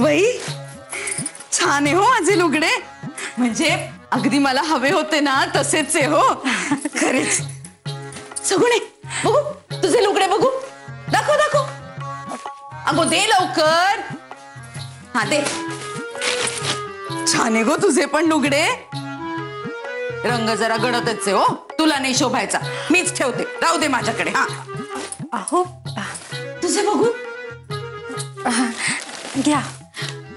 बाई, छान आहे हो माझे लुगडे. म्हणजे अगदी मला हवे होते ना तसेच आहे हो. खरेच. सगुणे बघू तुझे लुगडे, बघू. दाखव दाखव. अगो दे लवकर. हा दे. छान आहे गो तुझे पण लुगडे. रंग जरा गडतच आहे हो. तुला नाही शोभायचा. मीच ठेवते. राहू दे माझ्याकडे. हा अहो तुझे बघू. घ्या.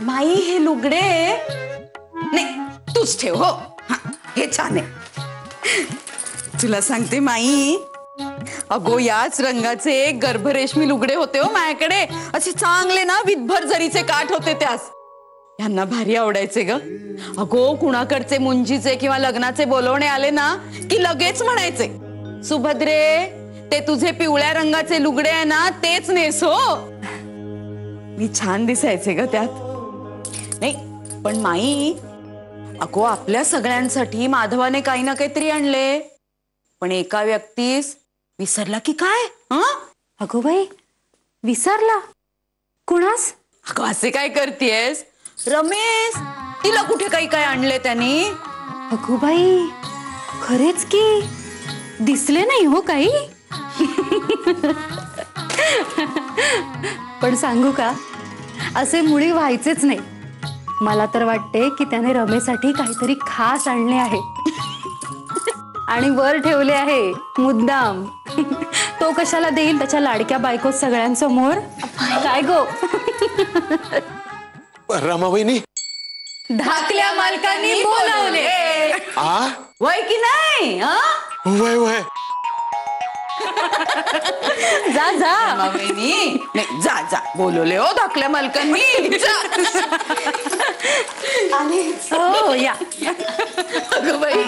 माई हे लुगडे नाही तूच ठेव हो. हा हे छान आहे. तुला सांगते माई, अगो याच रंगाचे गर्भरेशमी लुगडे होते हो माझ्याकडे. असे चांगले ना विधभर जरीचे काठ होते त्यास. यांना भारी आवडायचे ग. अगो कुणाकडचे मुंजीचे किंवा लग्नाचे बोलवणे आले ना की लगेच म्हणायचे, सुभद्रे ते तुझे पिवळ्या रंगाचे लुगडे आहे ना तेच नेस हो. मी छान दिसायचे ग त्यात. नाही पण माई, अगो आपल्या सगळ्यांसाठी माधवाने काही ना काहीतरी आणले, पण एका व्यक्तीस विसरला की काय? अगो बाई, विसरला? कुणास? अगो असे काय करतेस? रमेश, तिला कुठे काही काय आणले त्यांनी? अगो बाई, खरेच की दिसले नाही हो काही. पण सांगू का, असे मुळी व्हायचेच नाही. मला तर वाटते की त्याने रमेशसाठी काहीतरी खास आणले आहे आणि वर ठेवले आहे मुद्दाम. तो कशाला देईल त्याच्या लाडक्या बायको सगळ्यांसमोर? काय गो? रमाबाईनी धाकल्या मालकांनी बोलावले. वय की नाही? वय वय. जा जा रमाबाईनी नाही, जा जा बोलवले हो धाकल्या मालकांनी. जा. हो या. अगं बाई